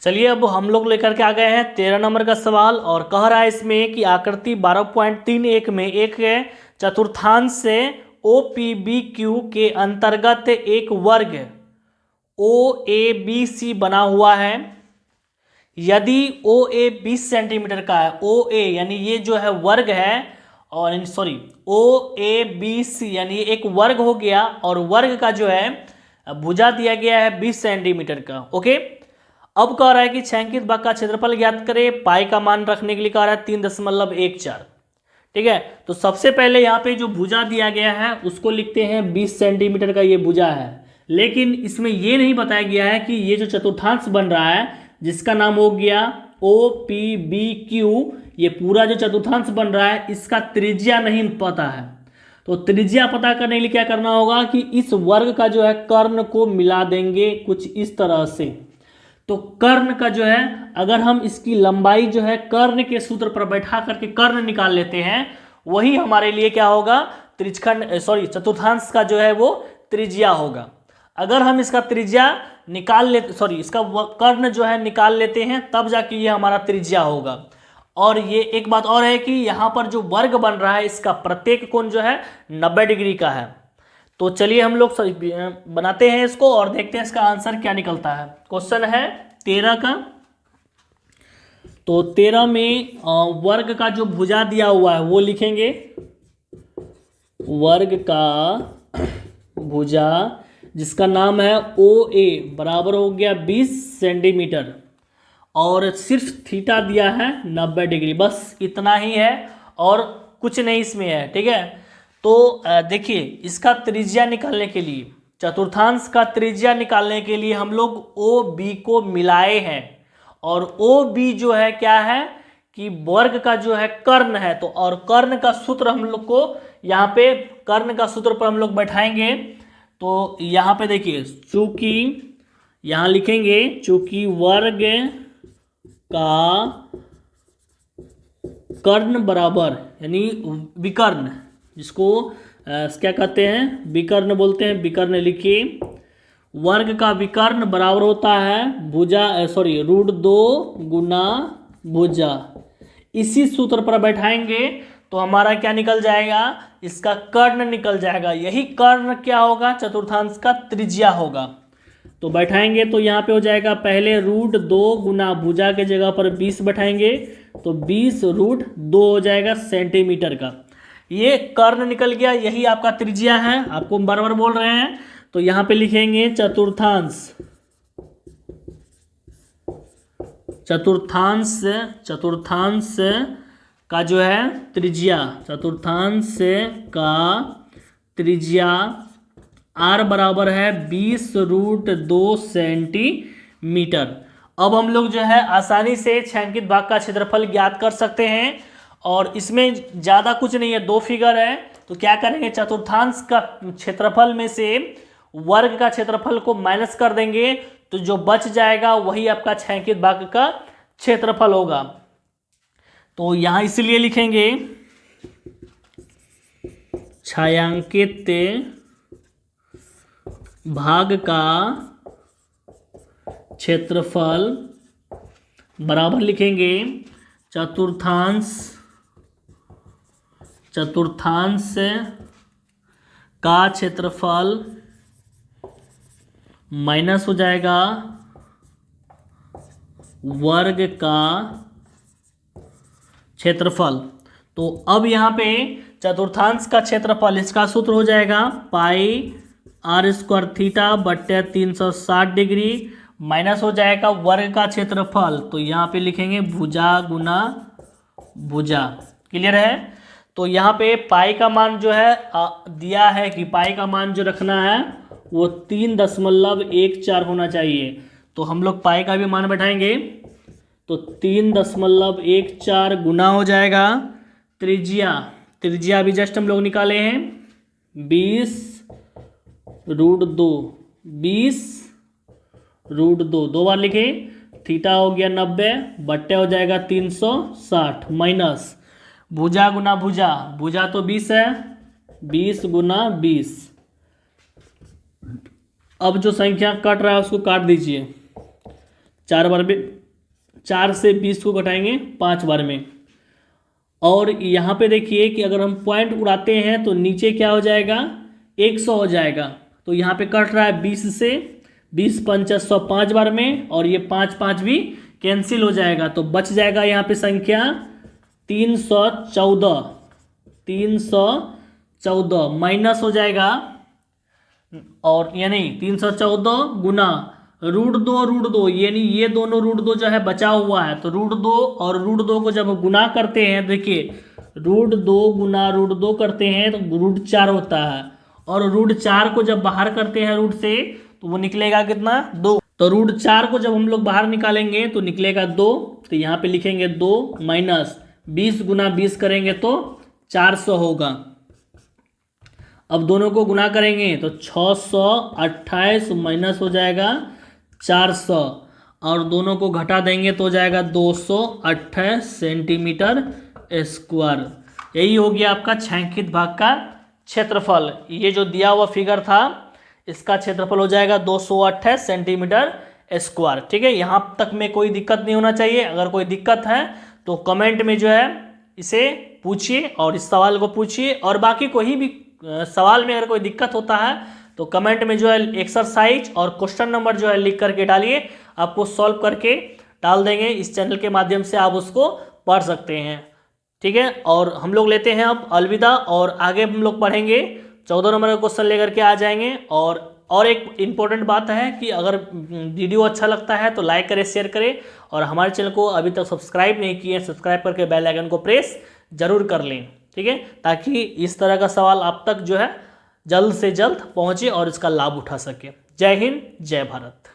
चलिए अब हम लोग लेकर के आ गए हैं 13 नंबर का सवाल और कह रहा है इसमें कि आकृति 12.31 में एक चतुर्थांश से OPBQ के अंतर्गत एक वर्ग OABC बना हुआ है। यदि OA 20 सेंटीमीटर का है, OA यानी ये जो है वर्ग है, और सॉरी OABC यानी एक वर्ग हो गया और वर्ग का जो है भुजा दिया गया है 20 सेंटीमीटर का। ओके, अब कह रहा है कि छायांकित भाग का क्षेत्रफल ज्ञात करें। पाई का मान रखने के लिए कह रहा है 3.14। ठीक है, तो सबसे पहले यहाँ पे जो भुजा दिया गया है उसको लिखते हैं 20 सेंटीमीटर का ये भुजा है, लेकिन इसमें ये नहीं बताया गया है कि ये जो चतुर्थांश बन रहा है जिसका नाम हो गया OPBQ, ये पूरा जो चतुर्थांश बन रहा है इसका त्रिज्या नहीं पता है। तो त्रिज्या पता करने के लिए क्या करना होगा कि इस वर्ग का जो है कर्ण को मिला देंगे कुछ इस तरह से। तो कर्ण का जो है अगर हम इसकी लंबाई जो है कर्ण के सूत्र पर बैठा करके कर्ण निकाल लेते हैं, वही हमारे लिए क्या होगा, त्रिज्यखंड चतुर्थांश का जो है वो त्रिज्या होगा। अगर हम इसका त्रिज्या निकाल लेते इसका कर्ण जो है निकाल लेते हैं तब जाके ये हमारा त्रिज्या होगा। और ये एक बात और है कि यहाँ पर जो वर्ग बन रहा है इसका प्रत्येक कोण जो है 90 डिग्री का है। तो चलिए हम लोग बनाते हैं इसको और देखते हैं इसका आंसर क्या निकलता है। क्वेश्चन है 13 का, तो 13 में वर्ग का जो भुजा दिया हुआ है वो लिखेंगे। वर्ग का भुजा जिसका नाम है OA बराबर हो गया 20 सेंटीमीटर और सिर्फ थीटा दिया है 90 डिग्री, बस इतना ही है और कुछ नहीं इसमें है। ठीक है, तो देखिए इसका त्रिज्या निकालने के लिए, चतुर्थांश का त्रिज्या निकालने के लिए हम लोग OB को मिलाए हैं और OB जो है क्या है कि वर्ग का जो है कर्ण है। तो और कर्ण का सूत्र हम लोग को यहाँ पे कर्ण का सूत्र पर हम लोग बैठाएंगे। तो यहाँ पे देखिए चूंकि यहाँ लिखेंगे चूंकि वर्ग का कर्ण बराबर यानी विकर्ण, जिसको क्या कहते हैं विकर्ण बोलते हैं, विकर्ण लिखिए। वर्ग का विकर्ण बराबर होता है भुजा √2 गुना भुजा। इसी सूत्र पर बैठाएंगे तो हमारा क्या निकल जाएगा, इसका कर्ण निकल जाएगा। यही कर्ण क्या होगा, चतुर्थांश का त्रिज्या होगा। तो बैठाएंगे तो यहाँ पे हो जाएगा पहले √2 गुना भुजा के जगह पर 20 बैठाएंगे तो 20√2 हो जाएगा सेंटीमीटर का। ये कर्ण निकल गया, यही आपका त्रिज्या है, आपको बार बार बोल रहे हैं। तो यहाँ पे लिखेंगे चतुर्थांश का जो है त्रिज्या, चतुर्थांश का त्रिज्या R बराबर है 20√2 सेंटीमीटर। अब हम लोग जो है आसानी से छायांकित भाग का क्षेत्रफल ज्ञात कर सकते हैं और इसमें ज़्यादा कुछ नहीं है, 2 फिगर है। तो क्या करेंगे, चतुर्थांश का क्षेत्रफल में से वर्ग का क्षेत्रफल को माइनस कर देंगे तो जो बच जाएगा वही आपका छायांकित भाग का क्षेत्रफल होगा। तो यहाँ इसलिए लिखेंगे छायांकित भाग का क्षेत्रफल बराबर लिखेंगे चतुर्थांश का क्षेत्रफल माइनस हो जाएगा वर्ग का क्षेत्रफल। तो अब यहाँ पे चतुर्थांश का क्षेत्रफल, इसका सूत्र हो जाएगा πr² थीटा बट्टे 360 डिग्री माइनस हो जाएगा वर्ग का क्षेत्रफल। तो यहाँ पे लिखेंगे भुजा गुना भुजा। क्लियर है। तो यहाँ पे पाई का मान जो है दिया है कि पाई का मान जो रखना है वो 3.14 होना चाहिए। तो हम लोग पाई का भी मान बैठाएंगे तो 3.14 गुना हो जाएगा त्रिज्या भी जस्ट हम लोग निकाले हैं 20√2 दो बार लिखे, थीटा हो गया 90 बट्टे हो जाएगा 360 माइनस भुजा गुना भुजा तो 20 है, 20 गुना 20। अब जो संख्या कट रहा है उसको काट दीजिए। 4 बार में, 4 से 20 को घटाएंगे 5 बार में। और यहाँ पे देखिए कि अगर हम पॉइंट उड़ाते हैं तो नीचे क्या हो जाएगा, 100 हो जाएगा। तो यहाँ पे कट रहा है 20 से, 20 पंचा 100 5 बार में, और ये 5 5 भी कैंसिल हो जाएगा। तो बच जाएगा यहाँ पे संख्या 314, 314 माइनस हो जाएगा, और यानी 314 गुना √2, यानी ये दोनों √2 जो है बचा हुआ है, तो √2 और √2 को जब गुना करते हैं, देखिए √2 गुना √2 करते हैं तो √4 होता है, और √4 को जब बाहर करते हैं रूट से तो वो निकलेगा कितना, 2। तो √4 को जब हम लोग बाहर निकालेंगे तो निकलेगा 2। तो यहाँ पे लिखेंगे 2 माइनस 20 गुना 20 करेंगे तो 400 होगा। अब दोनों को गुना करेंगे तो 628 माइनस हो जाएगा 400, और दोनों को घटा देंगे तो हो जाएगा 228 सेंटीमीटर स्क्वायर। यही हो गया आपका छायांकित भाग का क्षेत्रफल। ये जो दिया हुआ फिगर था इसका क्षेत्रफल हो जाएगा 228 सेंटीमीटर स्क्वायर। ठीक है, यहाँ तक में कोई दिक्कत नहीं होना चाहिए। अगर कोई दिक्कत है तो कमेंट में जो है इसे पूछिए और इस सवाल को पूछिए, और बाकी कोई भी सवाल में अगर कोई दिक्कत होता है तो कमेंट में जो है एक्सरसाइज और क्वेश्चन नंबर जो है लिख करके डालिए, आपको सॉल्व करके डाल देंगे। इस चैनल के माध्यम से आप उसको पढ़ सकते हैं। ठीक है, और हम लोग लेते हैं अब अलविदा, और आगे हम लोग पढ़ेंगे 14 नंबर का क्वेश्चन लेकर के आ जाएंगे। और एक इम्पोर्टेंट बात है कि अगर वीडियो अच्छा लगता है तो लाइक करें, शेयर करें, और हमारे चैनल को अभी तक सब्सक्राइब नहीं किए सब्सक्राइब करके बेल आइकन को प्रेस जरूर कर लें। ठीक है, ताकि इस तरह का सवाल आप तक जो है जल्द से जल्द पहुंचे और इसका लाभ उठा सके। जय हिंद, जय भारत।